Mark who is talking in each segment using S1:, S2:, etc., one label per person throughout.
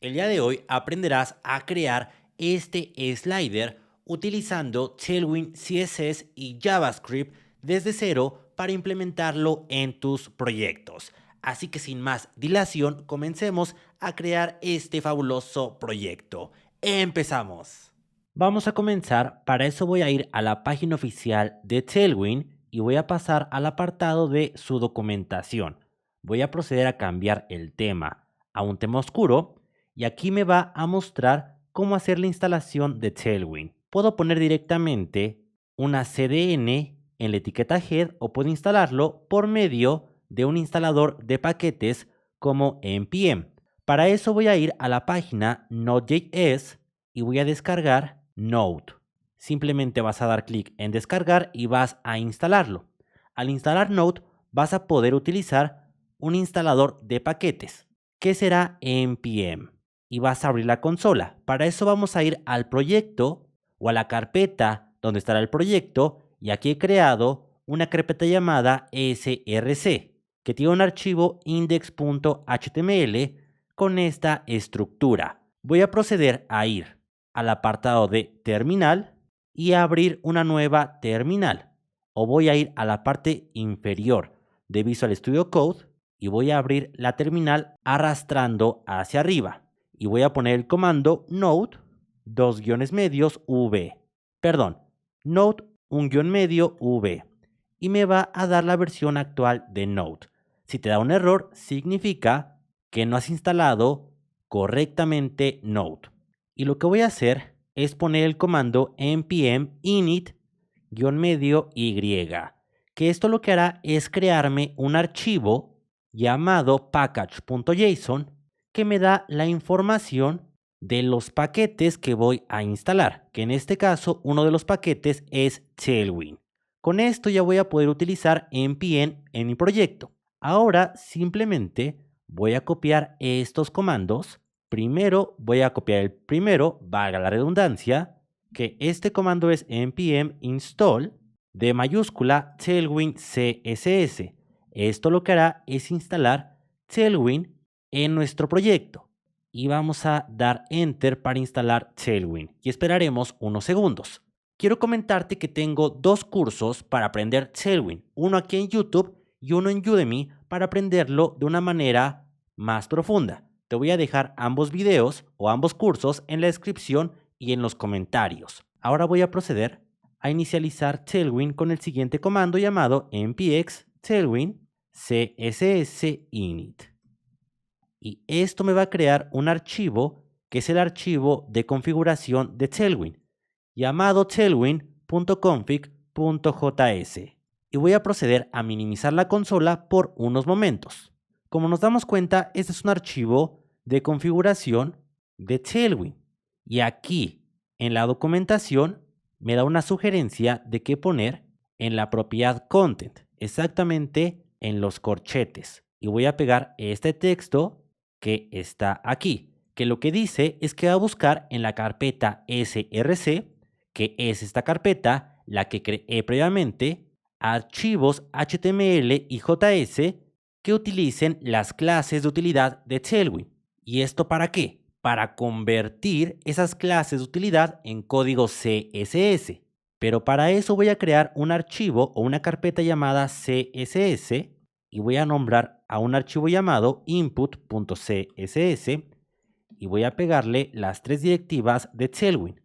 S1: El día de hoy aprenderás a crear este slider utilizando Tailwind CSS y JavaScript desde cero para implementarlo en tus proyectos. Así que sin más dilación, comencemos a crear este fabuloso proyecto. ¡Empezamos! Vamos a comenzar, para eso voy a ir a la página oficial de Tailwind y voy a pasar al apartado de su documentación. Voy a proceder a cambiar el tema a un tema oscuro y aquí me va a mostrar cómo hacer la instalación de Tailwind. Puedo poner directamente una CDN en la etiqueta head o puedo instalarlo por medio de un instalador de paquetes como npm. Para eso voy a ir a la página Node.js y voy a descargar Node. Simplemente vas a dar clic en descargar y vas a instalarlo. Al instalar Node vas a poder utilizar un instalador de paquetes que será npm y vas a abrir la consola. Para eso vamos a ir al proyecto o a la carpeta donde estará el proyecto y aquí he creado una carpeta llamada src que tiene un archivo index.html con esta estructura. Voy a proceder a ir al apartado de terminal y a abrir una nueva terminal, o voy a ir a la parte inferior de Visual Studio Code y voy a abrir la terminal arrastrando hacia arriba y voy a poner el comando node dos guiones medios v, perdón, node un guión medio v y me va a dar la versión actual de Node. Si te da un error, significa que no has instalado correctamente Node. Y lo que voy a hacer es poner el comando npm init-medio y, que esto lo que hará es crearme un archivo llamado package.json que me da la información de los paquetes que voy a instalar, que en este caso uno de los paquetes es Tailwind. Con esto ya voy a poder utilizar npm en mi proyecto. Ahora simplemente voy a copiar estos comandos. Primero voy a copiar el primero, valga la redundancia, que este comando es npm install de mayúscula Tailwind CSS. Esto lo que hará es instalar Tailwind en nuestro proyecto. Y vamos a dar Enter para instalar Tailwind y esperaremos unos segundos. Quiero comentarte que tengo dos cursos para aprender Tailwind, uno aquí en YouTube y uno en Udemy para aprenderlo de una manera más profunda. Te voy a dejar ambos videos o ambos cursos en la descripción y en los comentarios. Ahora voy a proceder a inicializar Tailwind con el siguiente comando llamado npx tailwind css init. Y esto me va a crear un archivo que es el archivo de configuración de Tailwind, llamado tailwind.config.js. Y voy a proceder a minimizar la consola por unos momentos. Como nos damos cuenta, este es un archivo de configuración de Tailwind. Y aquí, en la documentación, me da una sugerencia de qué poner en la propiedad content, exactamente en los corchetes. Y voy a pegar este texto que está aquí, que lo que dice es que va a buscar en la carpeta src, que es esta carpeta, la que creé previamente, archivos HTML y JS que utilicen las clases de utilidad de Tailwind. ¿Y esto para qué? Para convertir esas clases de utilidad en código CSS. Pero para eso voy a crear un archivo o una carpeta llamada CSS y voy a nombrar a un archivo llamado input.css y voy a pegarle las tres directivas de Tailwind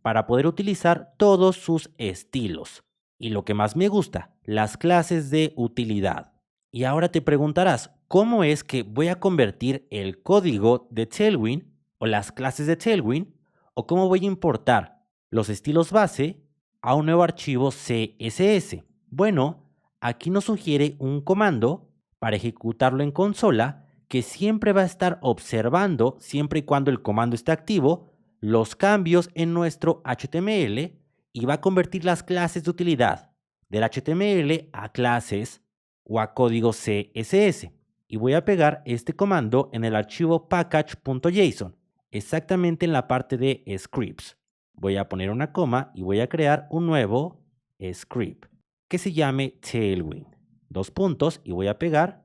S1: para poder utilizar todos sus estilos. Y lo que más me gusta, las clases de utilidad. Y ahora te preguntarás, ¿cómo es que voy a convertir el código de Tailwind o las clases de Tailwind o cómo voy a importar los estilos base a un nuevo archivo CSS? Bueno, aquí nos sugiere un comando para ejecutarlo en consola que siempre va a estar observando, siempre y cuando el comando esté activo, los cambios en nuestro HTML y va a convertir las clases de utilidad del HTML a clases o a código CSS. Y voy a pegar este comando en el archivo package.json, exactamente en la parte de scripts. Voy a poner una coma y voy a crear un nuevo script que se llame Tailwind. Dos puntos y voy a pegar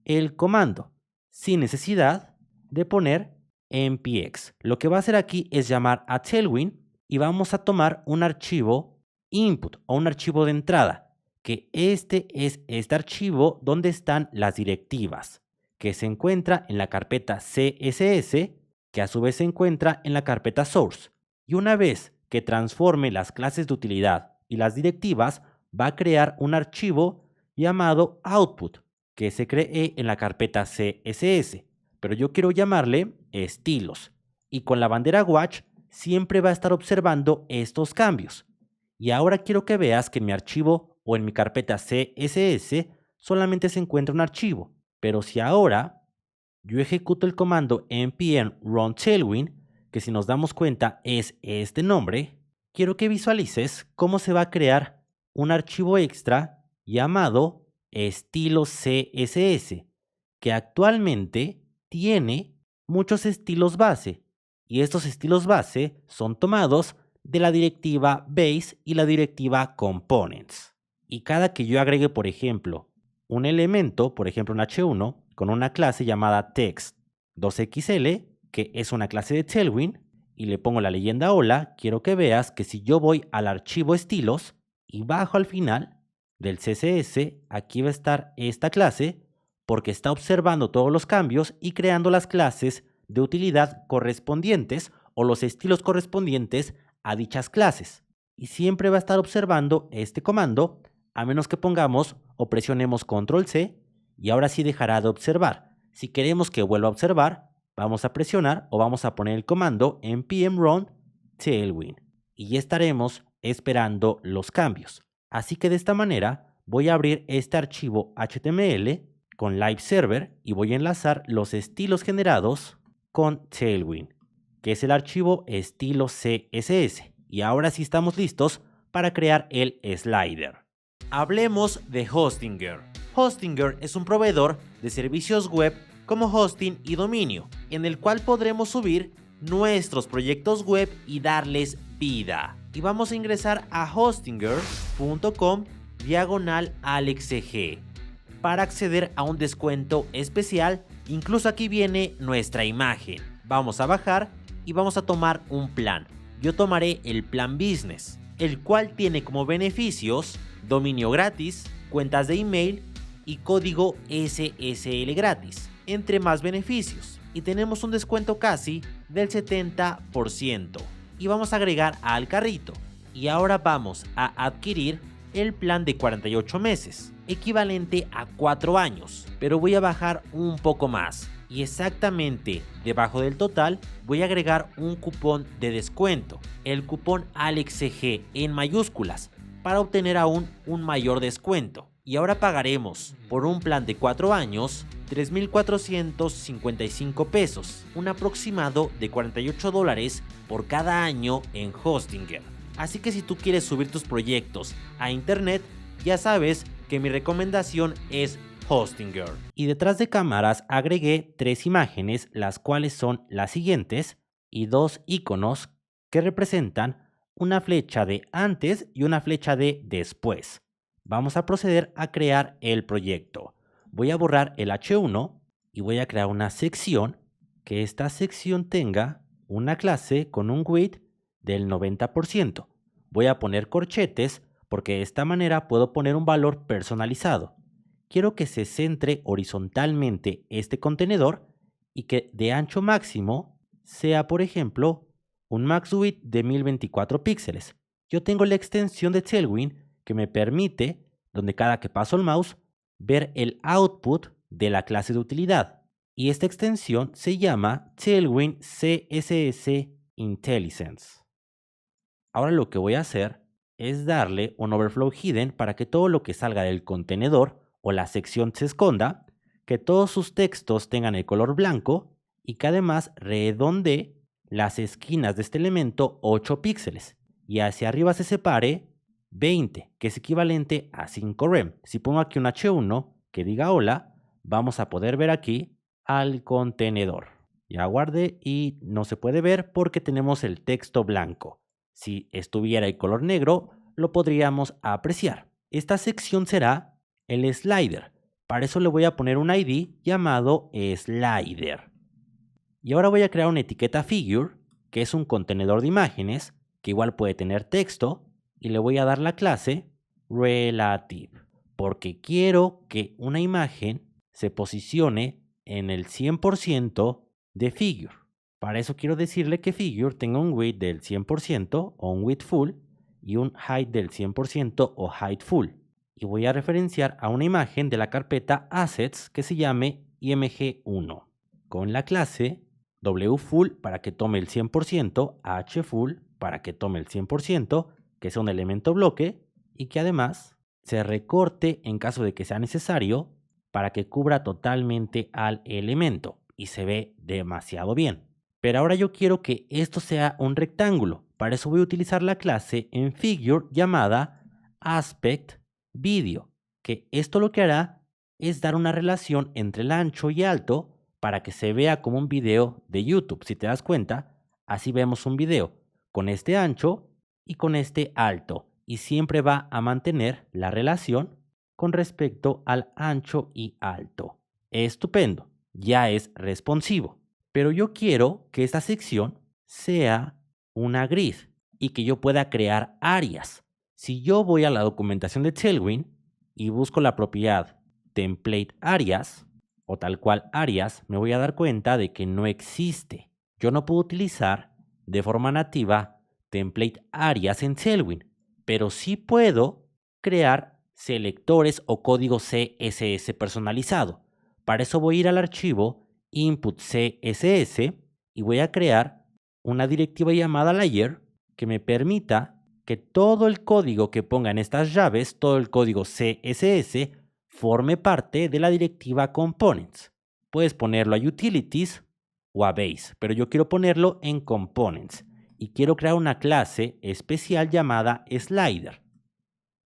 S1: el comando sin necesidad de poner npx. Lo que va a hacer aquí es llamar a Tailwind y vamos a tomar un archivo input o un archivo de entrada, que este es este archivo donde están las directivas, que se encuentra en la carpeta CSS, que a su vez se encuentra en la carpeta source. Y una vez que transforme las clases de utilidad y las directivas, va a crear un archivo llamado output, que se cree en la carpeta CSS, pero yo quiero llamarle estilos. Y con la bandera watch siempre va a estar observando estos cambios. Y ahora quiero que veas que en mi archivo o en mi carpeta CSS solamente se encuentra un archivo. Pero si ahora yo ejecuto el comando npm run tailwind, que si nos damos cuenta es este nombre, quiero que visualices cómo se va a crear un archivo extra llamado estilo CSS, que actualmente tiene muchos estilos base. Y estos estilos base son tomados de la directiva base y la directiva components. Y cada que yo agregue, por ejemplo, un elemento, por ejemplo un h1, con una clase llamada text2xl, que es una clase de Tailwind, y le pongo la leyenda hola, quiero que veas que si yo voy al archivo estilos y bajo al final del CSS, aquí va a estar esta clase, porque está observando todos los cambios y creando las clases de utilidad correspondientes o los estilos correspondientes a dichas clases. Y siempre va a estar observando este comando, a menos que pongamos o presionemos control C, y ahora sí dejará de observar. Si queremos que vuelva a observar, vamos a presionar o vamos a poner el comando npm run tailwind y ya estaremos esperando los cambios. Así que de esta manera voy a abrir este archivo HTML con live server y voy a enlazar los estilos generados con Tailwind, que es el archivo estilo CSS. Y ahora sí estamos listos para crear el slider. Hablemos de Hostinger. Hostinger es un proveedor de servicios web como hosting y dominio, en el cual podremos subir nuestros proyectos web y darles vida. Y vamos a ingresar a hostinger.com/AlexCG para acceder a un descuento especial. Incluso aquí viene nuestra imagen. Vamos a bajar y vamos a tomar un plan. Yo tomaré el plan Business, el cual tiene como beneficios dominio gratis, cuentas de email y código SSL gratis, entre más beneficios. Y tenemos un descuento casi del 70%. Y vamos a agregar al carrito. Y ahora vamos a adquirir el plan de 48 meses, equivalente a 4 años, pero voy a bajar un poco más. Y exactamente debajo del total voy a agregar un cupón de descuento, el cupón AlexCG en mayúsculas, para obtener aún un mayor descuento. Y ahora pagaremos por un plan de 4 años 3,455 pesos, un aproximado de $48 por cada año en Hostinger. Así que si tú quieres subir tus proyectos a internet, ya sabes que mi recomendación es Hostinger. Y detrás de cámaras agregué 3 imágenes, las cuales son las siguientes, y 2 iconos que representan una flecha de antes y una flecha de después. Vamos a proceder a crear el proyecto. Voy a borrar el H1 y voy a crear una sección, que esta sección tenga una clase con un width del 90%. Voy a poner corchetes porque de esta manera puedo poner un valor personalizado. Quiero que se centre horizontalmente este contenedor y que de ancho máximo sea, por ejemplo, un max width de 1024 píxeles. Yo tengo la extensión de Tailwind que me permite, donde cada que paso el mouse, ver el output de la clase de utilidad. Y esta extensión se llama Tailwind CSS Intelligence. Ahora lo que voy a hacer es darle un overflow hidden para que todo lo que salga del contenedor o la sección se esconda, que todos sus textos tengan el color blanco y que además redondee las esquinas de este elemento 8 píxeles y hacia arriba se separe 20, que es equivalente a 5 rem. Si pongo aquí un H1 que diga hola, vamos a poder ver aquí al contenedor. Ya guardé y no se puede ver porque tenemos el texto blanco. Si estuviera el color negro, lo podríamos apreciar. Esta sección será el slider. Para eso le voy a poner un ID llamado slider. Y ahora voy a crear una etiqueta figure, que es un contenedor de imágenes, que igual puede tener texto, y le voy a dar la clase relative, porque quiero que una imagen se posicione en el 100% de figure. Para eso quiero decirle que figure tenga un width del 100% o un width full y un height del 100% o height full. Y voy a referenciar a una imagen de la carpeta assets que se llame img1 con la clase wfull para que tome el 100%, hfull para que tome el 100%, que es un elemento bloque y que además se recorte en caso de que sea necesario para que cubra totalmente al elemento y se ve demasiado bien. Pero ahora yo quiero que esto sea un rectángulo. Para eso voy a utilizar la clase en figure llamada aspect_video, que esto lo que hará es dar una relación entre el ancho y alto para que se vea como un video de YouTube. Si te das cuenta, así vemos un video con este ancho y con este alto, y siempre va a mantener la relación con respecto al ancho y alto. Estupendo, ya es responsivo. Pero yo quiero que esta sección sea una grid y que yo pueda crear áreas. Si yo voy a la documentación de Tailwind y busco la propiedad template áreas o tal cual áreas, me voy a dar cuenta de que no existe. Yo no puedo utilizar de forma nativa template áreas en Tailwind, pero sí puedo crear selectores o código CSS personalizado. Para eso voy a ir al archivo input CSS y voy a crear una directiva llamada layer que me permita que todo el código que ponga en estas llaves, todo el código CSS, forme parte de la directiva components. Puedes ponerlo a utilities o a base, pero yo quiero ponerlo en components y quiero crear una clase especial llamada slider.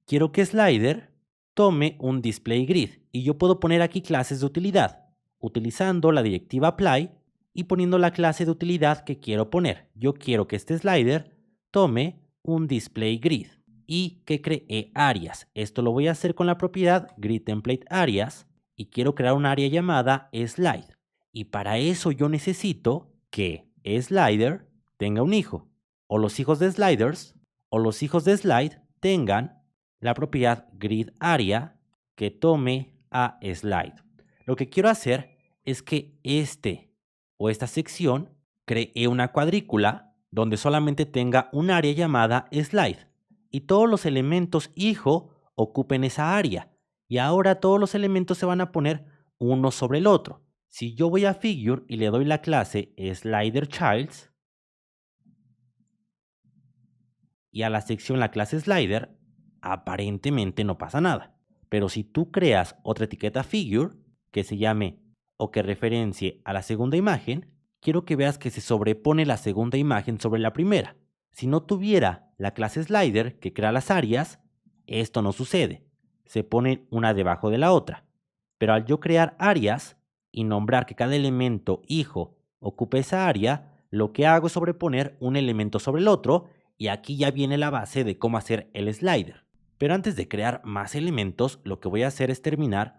S1: Quiero que slider tome un display grid y yo puedo poner aquí clases de utilidad utilizando la directiva apply y poniendo la clase de utilidad que quiero poner. Yo quiero que este slider tome un display grid y que cree áreas. Esto lo voy a hacer con la propiedad gridTemplateAreas y quiero crear un área llamada slide. Y para eso yo necesito que slider tenga un hijo. O los hijos de sliders o los hijos de slide tengan la propiedad gridArea que tome a slide. Lo que quiero hacer es que esta sección cree una cuadrícula donde solamente tenga un área llamada slide y todos los elementos hijo ocupen esa área. Y ahora todos los elementos se van a poner uno sobre el otro. Si yo voy a figure y le doy la clase sliderChilds y a la sección la clase slider, aparentemente no pasa nada. Pero si tú creas otra etiqueta figure que se llame o que referencie a la segunda imagen, quiero que veas que se sobrepone la segunda imagen sobre la primera. Si no tuviera la clase slider que crea las áreas, esto no sucede. Se ponen una debajo de la otra. Pero al yo crear áreas y nombrar que cada elemento hijo ocupe esa área, lo que hago es sobreponer un elemento sobre el otro y aquí ya viene la base de cómo hacer el slider. Pero antes de crear más elementos, lo que voy a hacer es terminar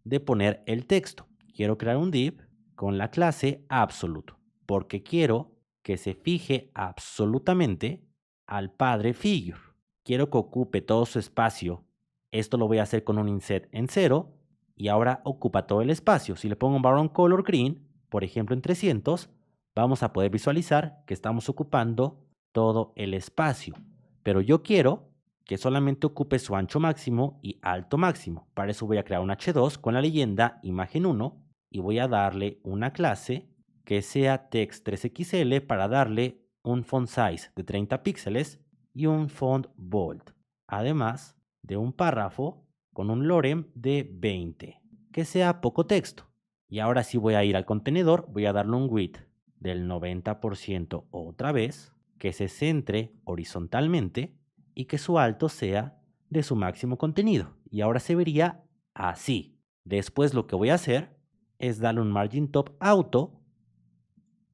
S1: de poner el texto. Quiero crear un div con la clase absolute, porque quiero que se fije absolutamente al padre figure. Quiero que ocupe todo su espacio. Esto lo voy a hacer con un inset en 0 y ahora ocupa todo el espacio. Si le pongo un background color green, por ejemplo en 300, vamos a poder visualizar que estamos ocupando todo el espacio. Pero yo quiero que solamente ocupe su ancho máximo y alto máximo. Para eso voy a crear un h2 con la leyenda imagen1 y voy a darle una clase que sea text3xl para darle un font size de 30 píxeles y un font bold. Además de un párrafo con un lorem de 20, que sea poco texto. Y ahora sí voy a ir al contenedor, voy a darle un width del 90% otra vez, que se centre horizontalmente y que su alto sea de su máximo contenido. Y ahora se vería así. Después lo que voy a hacer es darle un margin top auto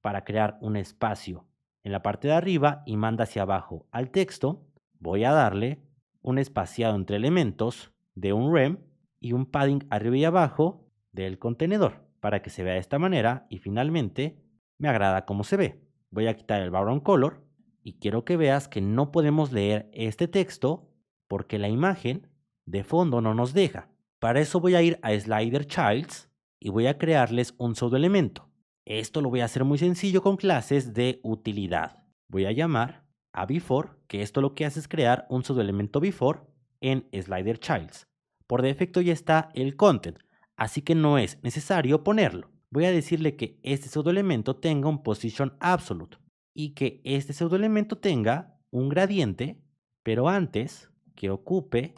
S1: para crear un espacio en la parte de arriba y manda hacia abajo al texto. Voy a darle un espaciado entre elementos de un rem y un padding arriba y abajo del contenedor. para que se vea de esta manera y finalmente me agrada cómo se ve. Voy a quitar el background color y quiero que veas que no podemos leer este texto porque la imagen de fondo no nos deja. Para eso voy a ir a Slider Childs y voy a crearles un pseudoelemento. Esto lo voy a hacer muy sencillo con clases de utilidad. Voy a llamar a before, que esto lo que hace es crear un pseudoelemento before en Slider Childs. Por defecto ya está el content, así que no es necesario ponerlo. Voy a decirle que este pseudoelemento tenga un position absolute y que este pseudoelemento tenga un gradiente, pero antes que ocupe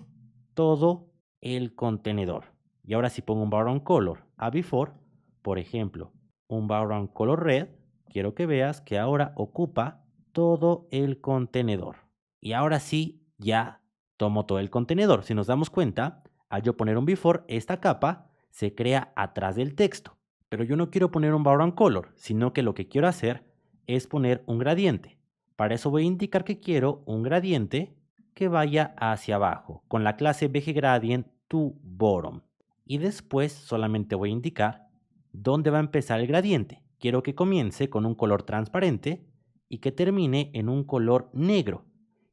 S1: todo el contenedor. Y ahora si pongo un background color a before, por ejemplo, un background color red, quiero que veas que ahora ocupa todo el contenedor. Y ahora sí, ya tomo todo el contenedor. Si nos damos cuenta, al yo poner un before, esta capa se crea atrás del texto. Pero yo no quiero poner un background color, sino que lo que quiero hacer es poner un gradiente. Para eso voy a indicar que quiero un gradiente que vaya hacia abajo, con la clase BGGradient to bottom. Y después solamente voy a indicar dónde va a empezar el gradiente. Quiero que comience con un color transparente y que termine en un color negro.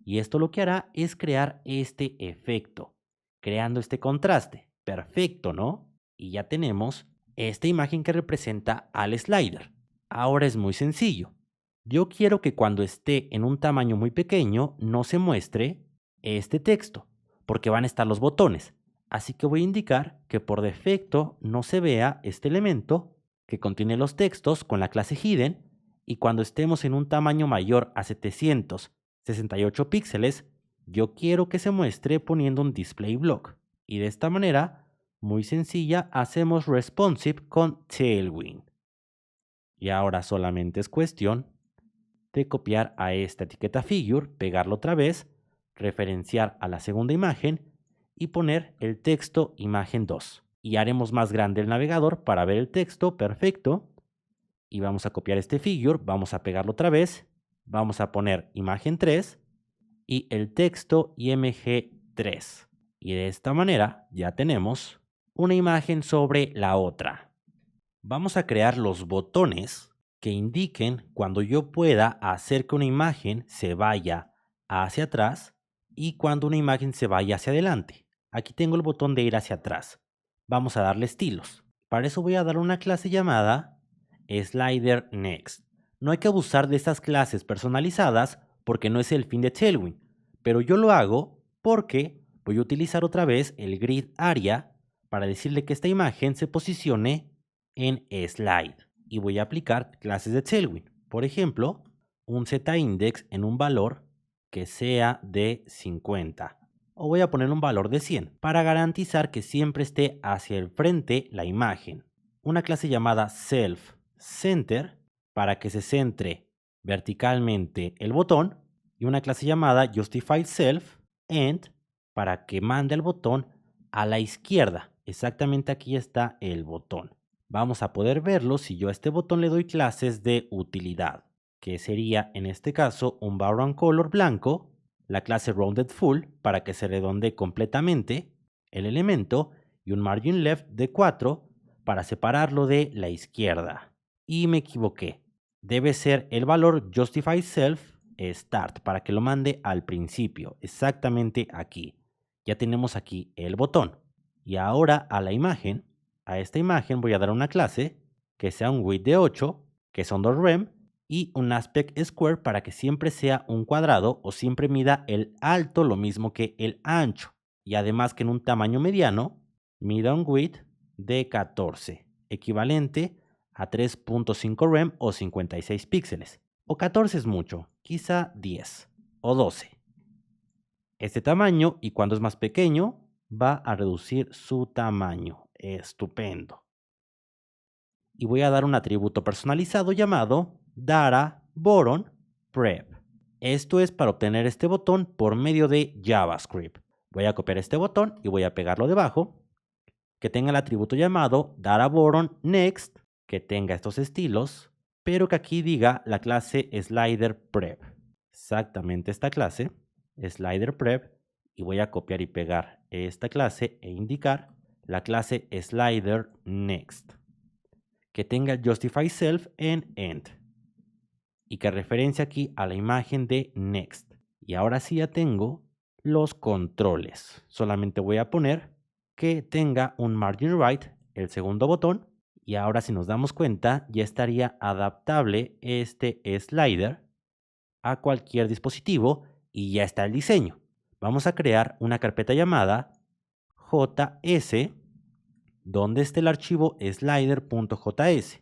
S1: Y esto lo que hará es crear este efecto, creando este contraste. Perfecto, ¿no? Y ya tenemos esta imagen que representa al slider. Ahora es muy sencillo. Yo quiero que cuando esté en un tamaño muy pequeño no se muestre este texto, porque van a estar los botones. Así que voy a indicar que por defecto no se vea este elemento que contiene los textos con la clase hidden y cuando estemos en un tamaño mayor a 768 píxeles, yo quiero que se muestre poniendo un display block. Y de esta manera, muy sencilla, hacemos responsive con Tailwind. Y ahora solamente es cuestión de copiar a esta etiqueta figure, pegarlo otra vez, referenciar a la segunda imagen y poner el texto imagen 2. Y haremos más grande el navegador para ver el texto, perfecto. Y vamos a copiar este figure, vamos a pegarlo otra vez, vamos a poner imagen 3 y el texto img 3. Y de esta manera ya tenemos una imagen sobre la otra. Vamos a crear los botones que indiquen cuando yo pueda hacer que una imagen se vaya hacia atrás y cuando una imagen se vaya hacia adelante. Aquí tengo el botón de ir hacia atrás. Vamos a darle estilos. Para eso voy a dar una clase llamada Slider Next. No hay que abusar de estas clases personalizadas porque no es el fin de Tailwind, pero yo lo hago porque voy a utilizar otra vez el grid area para decirle que esta imagen se posicione en slide y voy a aplicar clases de Tailwind. Por ejemplo, un z-index en un valor que sea de 50 o voy a poner un valor de 100 para garantizar que siempre esté hacia el frente la imagen. Una clase llamada self center para que se centre verticalmente el botón y una clase llamada justify self and para que mande el botón a la izquierda. Exactamente aquí está el botón. Vamos a poder verlo si yo a este botón le doy clases de utilidad, que sería en este caso un background color blanco, la clase rounded full para que se redondee completamente el elemento y un margin left de 4 para separarlo de la izquierda. Y me equivoqué. Debe ser el valor justify self start para que lo mande al principio, exactamente aquí. Ya tenemos aquí el botón. Y ahora a la imagen, a esta imagen voy a dar una clase que sea un width de 8, que son 2 rem, y un aspect square para que siempre sea un cuadrado o siempre mida el alto lo mismo que el ancho. Y además que en un tamaño mediano mida un width de 14, equivalente a 3.5 rem o 56 píxeles. O 14 es mucho, quizá 10 o 12. Este tamaño, y cuando es más pequeño, va a reducir su tamaño. Estupendo. Y voy a dar un atributo personalizado llamado data button prep. Esto es para obtener este botón por medio de JavaScript. Voy a copiar este botón y voy a pegarlo debajo, que tenga el atributo llamado data button next, que tenga estos estilos, pero que aquí diga la clase slider prep. Exactamente esta clase, slider prep, y voy a copiar y pegar esta clase e indicar la clase slider next. que tenga el Justify Self en End y que referencia aquí a la imagen de Next. Y ahora sí ya tengo los controles. Solamente voy a poner que tenga un Margin Right, el segundo botón. Y ahora si nos damos cuenta, ya estaría adaptable este slider a cualquier dispositivo y ya está el diseño. Vamos a crear una carpeta llamada JS, donde esté el archivo slider.js.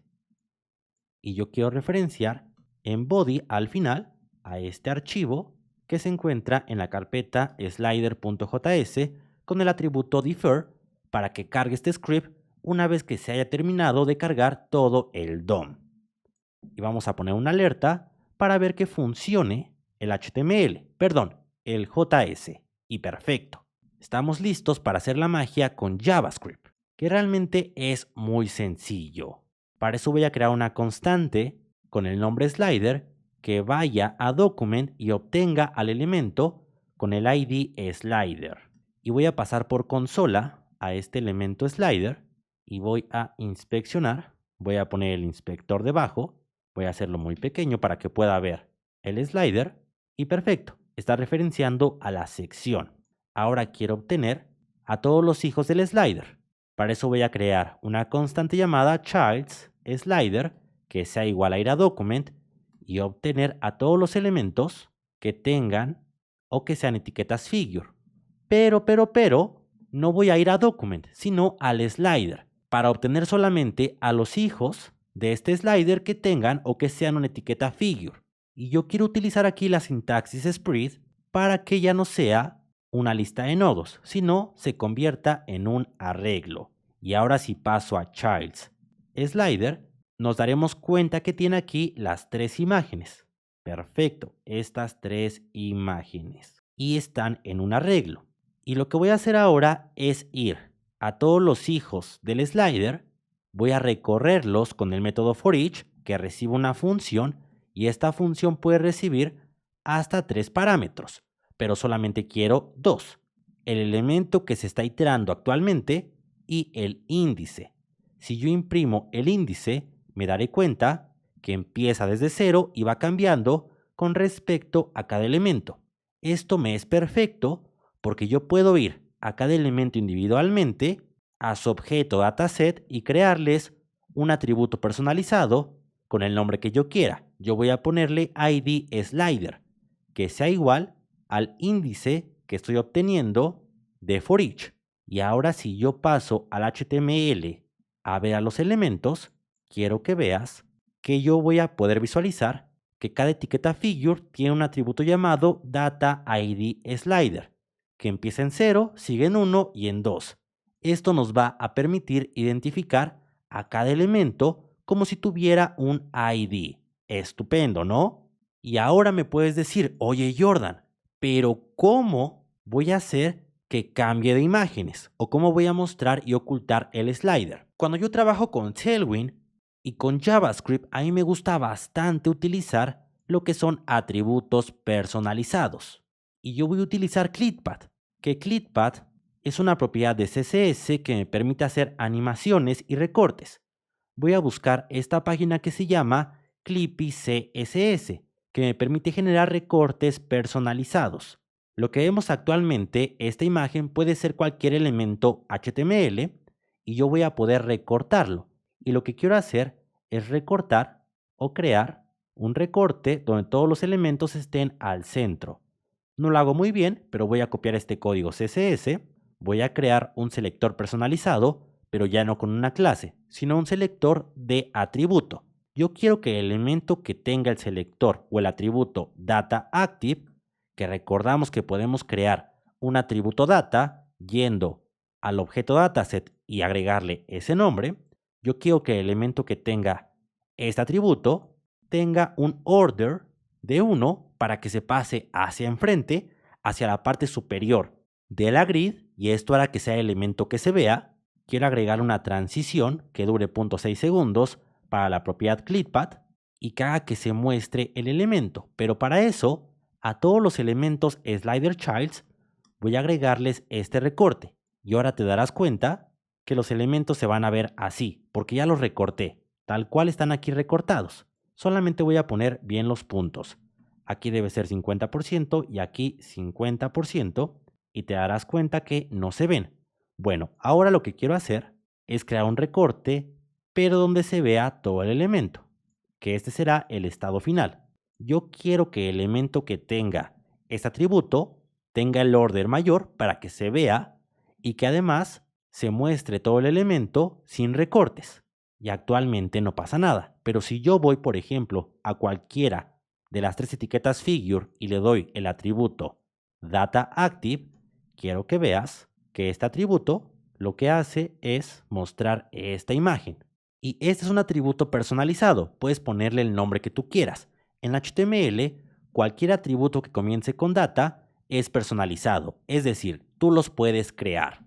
S1: Y yo quiero referenciar en body al final a este archivo que se encuentra en la carpeta slider.js con el atributo defer para que cargue este script una vez que se haya terminado de cargar todo el DOM. Y vamos a poner una alerta para ver que funcione el el JS. Y perfecto. Estamos listos para hacer la magia con JavaScript, que realmente es muy sencillo. Para eso voy a crear una constante con el nombre slider que vaya a document y obtenga al elemento con el ID slider. Y voy a pasar por consola a este elemento slider y voy a inspeccionar. Voy a poner el inspector debajo. Voy a hacerlo muy pequeño para que pueda ver el slider. Y perfecto, está referenciando a la sección. Ahora quiero obtener a todos los hijos del slider. Para eso voy a crear una constante llamada childs slider que sea igual a ir a document y obtener a todos los elementos que tengan o que sean etiquetas figure. Pero, no voy a ir a document, sino al slider para obtener solamente a los hijos de este slider que tengan o que sean una etiqueta figure. Y yo quiero utilizar aquí la sintaxis spread para que ya no sea una lista de nodos, sino se convierta en un arreglo. Y ahora si paso a childs slider, nos daremos cuenta que tiene aquí las tres imágenes. Perfecto, estas tres imágenes. Y están en un arreglo. Y lo que voy a hacer ahora es ir a todos los hijos del slider, voy a recorrerlos con el método forEach que recibe una función y esta función puede recibir hasta 3 parámetros, pero solamente quiero 2. El elemento que se está iterando actualmente y el índice. Si yo imprimo el índice, me daré cuenta que empieza desde 0 y va cambiando con respecto a cada elemento. Esto me es perfecto porque yo puedo ir a cada elemento individualmente, a su objeto dataset y crearles un atributo personalizado con el nombre que yo quiera. Yo voy a ponerle ID slider, que sea igual al índice que estoy obteniendo de forEach. Y ahora si yo paso al HTML a ver a los elementos, quiero que veas que yo voy a poder visualizar que cada etiqueta figure tiene un atributo llamado data ID slider, que empieza en 0, sigue en 1 y en 2. Esto nos va a permitir identificar a cada elemento como si tuviera un ID. Estupendo, ¿no? Y ahora me puedes decir, oye Jordan, pero ¿cómo voy a hacer que cambie de imágenes? ¿O cómo voy a mostrar y ocultar el slider? Cuando yo trabajo con Tailwind y con JavaScript, a mí me gusta bastante utilizar lo que son atributos personalizados. Y yo voy a utilizar ClipPad, que ClipPad es una propiedad de CSS que me permite hacer animaciones y recortes. Voy a buscar esta página que se llama Clippy CSS, que me permite generar recortes personalizados. Lo que vemos actualmente, esta imagen puede ser cualquier elemento HTML y yo voy a poder recortarlo. Y lo que quiero hacer es recortar o crear un recorte donde todos los elementos estén al centro. No lo hago muy bien, pero voy a copiar este código CSS, voy a crear un selector personalizado, pero ya no con una clase, sino un selector de atributo. Yo quiero que el elemento que tenga el selector o el atributo dataActive, que recordamos que podemos crear un atributo data yendo al objeto dataset y agregarle ese nombre, yo quiero que el elemento que tenga este atributo tenga un order de 1 para que se pase hacia enfrente, hacia la parte superior de la grid, y esto hará que sea el elemento que se vea. Quiero agregar una transición que dure 0.6 segundos para la propiedad ClipPad y que haga que se muestre el elemento. Pero para eso, a todos los elementos slider childs voy a agregarles este recorte. Y ahora te darás cuenta que los elementos se van a ver así, porque ya los recorté. tal cual están aquí recortados. Solamente voy a poner bien los puntos. Aquí debe ser 50% y aquí 50% y te darás cuenta que no se ven. Bueno, ahora lo que quiero hacer es crear un recorte, pero donde se vea todo el elemento, que este será el estado final. Yo quiero que el elemento que tenga este atributo tenga el orden mayor para que se vea y que además se muestre todo el elemento sin recortes. Y actualmente no pasa nada, pero si yo voy, por ejemplo, a cualquiera de las tres etiquetas figure y le doy el atributo data active, quiero que veas que este atributo lo que hace es mostrar esta imagen. Y este es un atributo personalizado, puedes ponerle el nombre que tú quieras. En HTML, cualquier atributo que comience con data es personalizado, es decir, tú los puedes crear.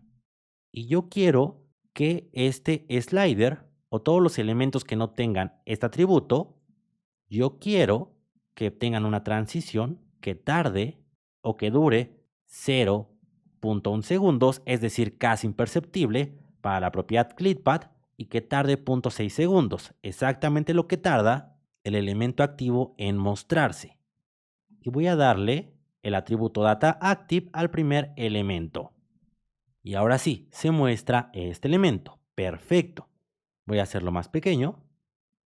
S1: Y yo quiero que este slider o todos los elementos que no tengan este atributo, yo quiero que tengan una transición que tarde o que dure 0.1 segundos, es decir, casi imperceptible para la propiedad ClickPath y que tarde 0.6 segundos, exactamente lo que tarda el elemento activo en mostrarse. Y voy a darle el atributo dataActive al primer elemento. Y ahora sí, se muestra este elemento. Perfecto. Voy a hacerlo más pequeño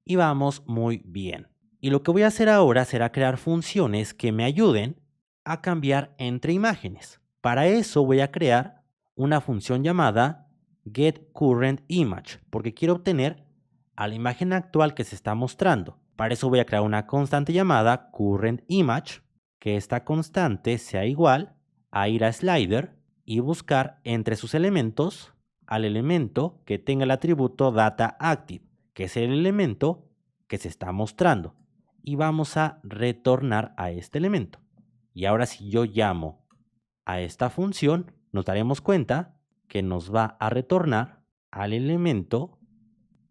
S1: y vamos muy bien. Y lo que voy a hacer ahora será crear funciones que me ayuden a cambiar entre imágenes. Para eso voy a crear una función llamada getCurrentImage, porque quiero obtener a la imagen actual que se está mostrando. Para eso voy a crear una constante llamada currentImage, que esta constante sea igual a ir a slider y buscar entre sus elementos al elemento que tenga el atributo dataActive, que es el elemento que se está mostrando. Y vamos a retornar a este elemento. Y ahora si yo llamo a esta función, nos daremos cuenta que nos va a retornar al elemento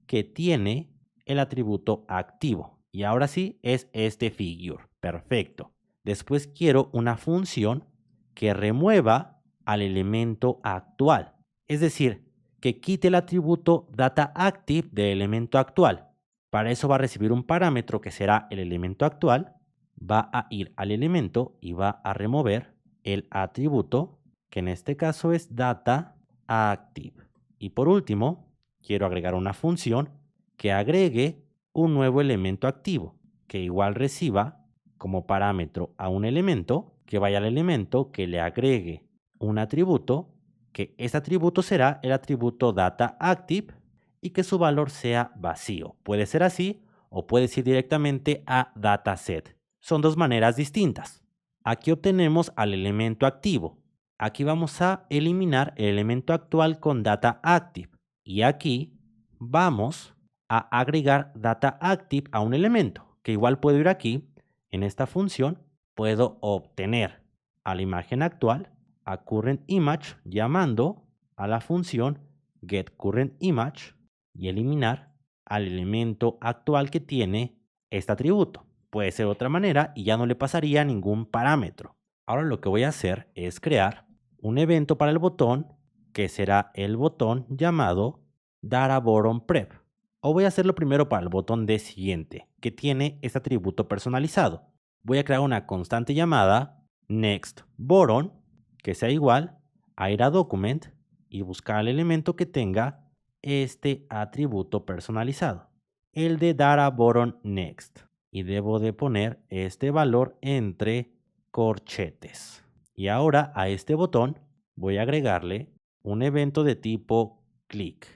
S1: que tiene el atributo activo. Y ahora sí es este figure. Perfecto. Después quiero una función que remueva al elemento actual. Es decir, que quite el atributo dataActive del elemento actual. Para eso va a recibir un parámetro que será el elemento actual. Va a ir al elemento y va a remover el atributo, que en este caso es dataActive. Y por último, quiero agregar una función que agregue un nuevo elemento activo, que igual reciba como parámetro a un elemento, que vaya al elemento, que le agregue un atributo, que este atributo será el atributo dataActive y que su valor sea vacío. Puede ser así o puedes ir directamente a dataset. Son dos maneras distintas. Aquí obtenemos al elemento activo. Aquí vamos a eliminar el elemento actual con dataActive. Y aquí vamos a agregar dataActive a un elemento, que igual puedo ir aquí, en esta función, puedo obtener a la imagen actual, a currentImage, llamando a la función getCurrentImage y eliminar al elemento actual que tiene este atributo. Puede ser de otra manera y ya no le pasaría ningún parámetro. Ahora lo que voy a hacer es crear un evento para el botón que será el botón llamado DataButtonPrep. O voy a hacerlo primero para el botón de siguiente, que tiene este atributo personalizado. Voy a crear una constante llamada NextButton, que sea igual a ir a Document y buscar el elemento que tenga este atributo personalizado, el de DataButtonNext. Y debo de poner este valor entre corchetes. Y ahora a este botón voy a agregarle un evento de tipo click.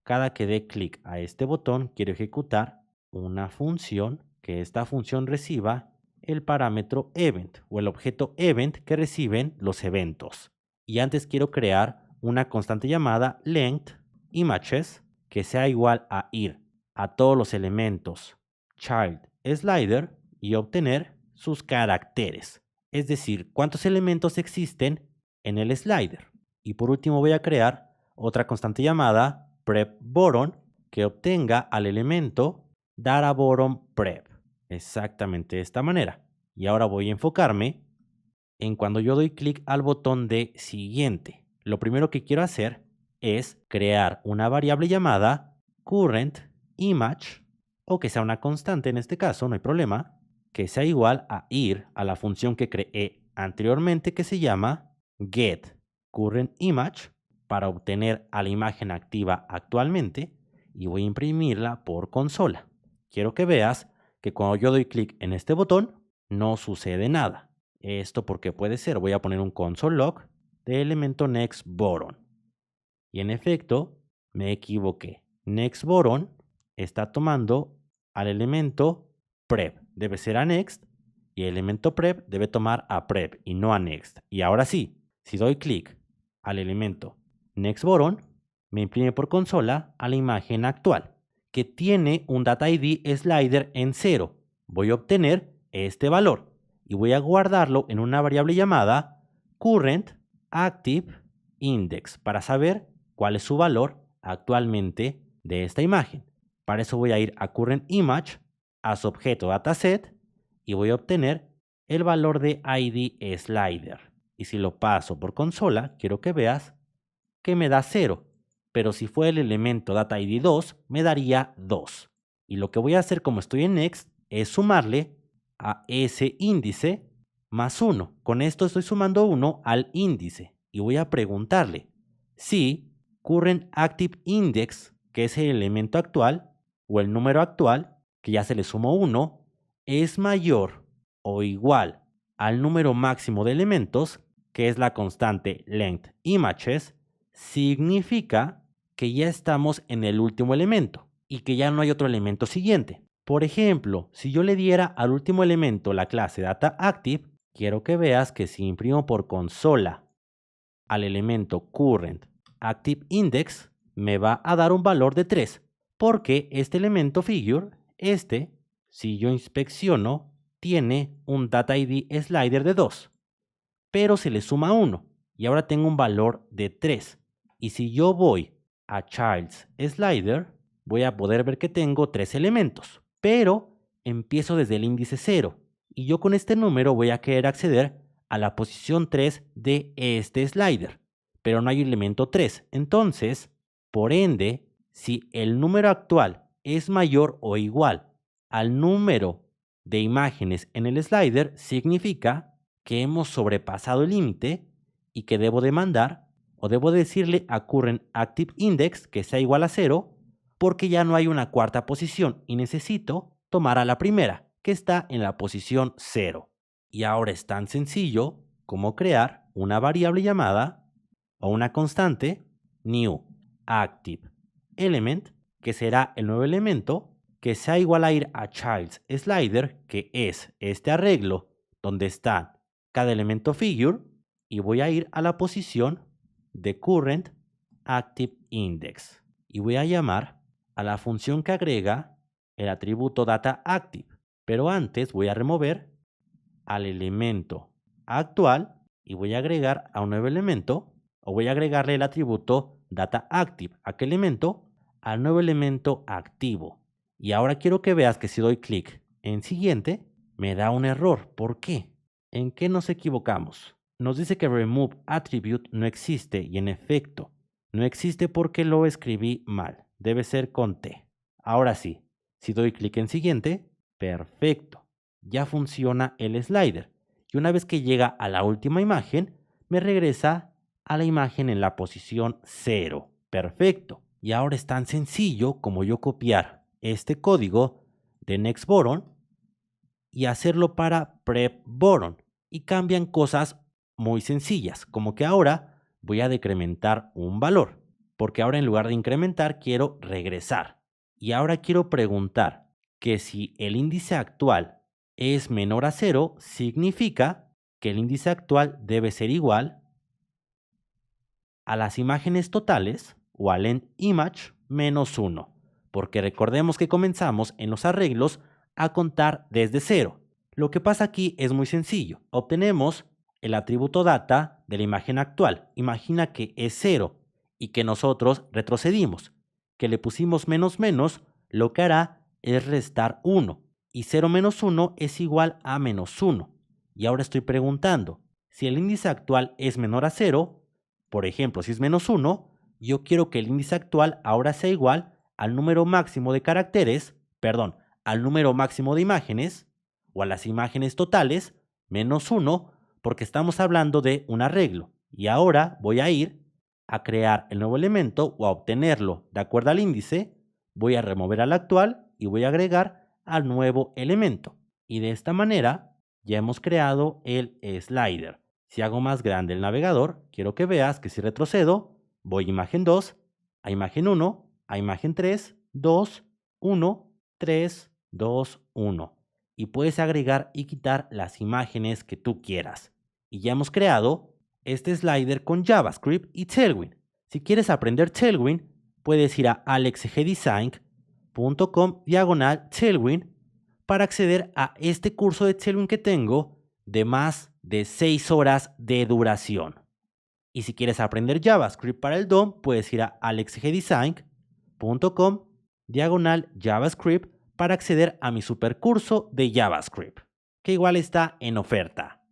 S1: Cada que dé clic a este botón, quiero ejecutar una función, que esta función reciba el parámetro event o el objeto event que reciben los eventos. Y antes quiero crear una constante llamada lengthImages que sea igual a ir a todos los elementos child slider y obtener sus caracteres. Es decir, cuántos elementos existen en el slider. Y por último voy a crear otra constante llamada prepButton que obtenga al elemento DataButtonPrep. Exactamente de esta manera. Y ahora voy a enfocarme en cuando yo doy clic al botón de siguiente. Lo primero que quiero hacer es crear una variable llamada current image, o que sea una constante en este caso, no hay problema, que sea igual a ir a la función que creé anteriormente que se llama getCurrentImage para obtener a la imagen activa actualmente y voy a imprimirla por consola. Quiero que veas que cuando yo doy clic en este botón no sucede nada. Esto porque puede ser, voy a poner un console log de elemento nextButton. Y en efecto, me equivoqué. NextButton está tomando al elemento prep. Debe ser a next y el elemento prep debe tomar a prep y no a next. Y ahora sí, si doy clic al elemento NextButton, me imprime por consola a la imagen actual, que tiene un data ID slider en 0. Voy a obtener este valor y voy a guardarlo en una variable llamada currentActiveIndex para saber cuál es su valor actualmente de esta imagen. Para eso voy a ir a currentImage, a su objeto dataset y voy a obtener el valor de ID slider. Y si lo paso por consola, quiero que veas que me da 0. Pero si fue el elemento data ID 2, me daría 2. Y lo que voy a hacer como estoy en next es sumarle a ese índice más 1. Con esto estoy sumando 1 al índice. Y voy a preguntarle si currentActiveIndex, que es el elemento actual, o el número actual, que ya se le sumó 1, es mayor o igual al número máximo de elementos, que es la constante lengthImages, significa que ya estamos en el último elemento y que ya no hay otro elemento siguiente. Por ejemplo, si yo le diera al último elemento la clase dataActive, quiero que veas que si imprimo por consola al elemento currentActiveIndex, me va a dar un valor de 3, porque este elemento figure, si yo inspecciono, tiene un data ID slider de 2, pero se le suma 1 y ahora tengo un valor de 3. Y si yo voy a Child's Slider, voy a poder ver que tengo 3 elementos, pero empiezo desde el índice 0 y yo con este número voy a querer acceder a la posición 3 de este slider, pero no hay elemento 3. Entonces, por ende, si el número actual es mayor o igual al número de imágenes en el slider, significa que hemos sobrepasado el límite y que debo demandar o debo decirle a currentActiveIndex que sea igual a 0 porque ya no hay una cuarta posición y necesito tomar a la primera, que está en la posición 0. Y ahora es tan sencillo como crear una variable llamada o una constante newActiveElement, que será el nuevo elemento, que sea igual a ir a Child's Slider, que es este arreglo donde está cada elemento figure, y voy a ir a la posición de currentActiveIndex y voy a llamar a la función que agrega el atributo dataActive, pero antes voy a remover al elemento actual y voy a agregar a un nuevo elemento, o voy a agregarle el atributo dataActive a aquel elemento al nuevo elemento activo. Y ahora quiero que veas que si doy clic en siguiente, me da un error. ¿Por qué? ¿En qué nos equivocamos? Nos dice que remove attribute no existe y en efecto, no existe porque lo escribí mal. Debe ser con T. Ahora sí, si doy clic en siguiente, perfecto. Ya funciona el slider. Y una vez que llega a la última imagen, me regresa a la imagen en la posición 0. Perfecto. Y ahora es tan sencillo como yo copiar este código de NextButton y hacerlo para PrepButton. Y cambian cosas muy sencillas, como que ahora voy a decrementar un valor, porque ahora en lugar de incrementar quiero regresar. Y ahora quiero preguntar que si el índice actual es menor a 0, significa que el índice actual debe ser igual a las imágenes totales o al endImage menos 1, porque recordemos que comenzamos en los arreglos a contar desde 0. Lo que pasa aquí es muy sencillo. Obtenemos el atributo data de la imagen actual. Imagina que es 0 y que nosotros retrocedimos, que le pusimos menos menos, lo que hará es restar 1 y 0 menos 1 es igual a menos 1. Y ahora estoy preguntando, si el índice actual es menor a 0, por ejemplo, si es menos 1, yo quiero que el índice actual ahora sea igual al número máximo de caracteres, perdón, al número máximo de imágenes o a las imágenes totales menos 1 porque estamos hablando de un arreglo. Y ahora voy a ir a crear el nuevo elemento o a obtenerlo de acuerdo al índice, voy a remover al actual y voy a agregar al nuevo elemento. Y de esta manera ya hemos creado el slider. Si hago más grande el navegador, quiero que veas que si retrocedo, voy a imagen 2, a imagen 1, a imagen 3, 2, 1, 3, 2, 1. Y puedes agregar y quitar las imágenes que tú quieras. Y ya hemos creado este slider con JavaScript y Tailwind. Si quieres aprender Tailwind, puedes ir a alexgdesign.com/Tailwind para acceder a este curso de Tailwind que tengo de más de 6 horas de duración. Y si quieres aprender JavaScript para el DOM, puedes ir a alexgdesign.com/JavaScript para acceder a mi supercurso de JavaScript, que igual está en oferta.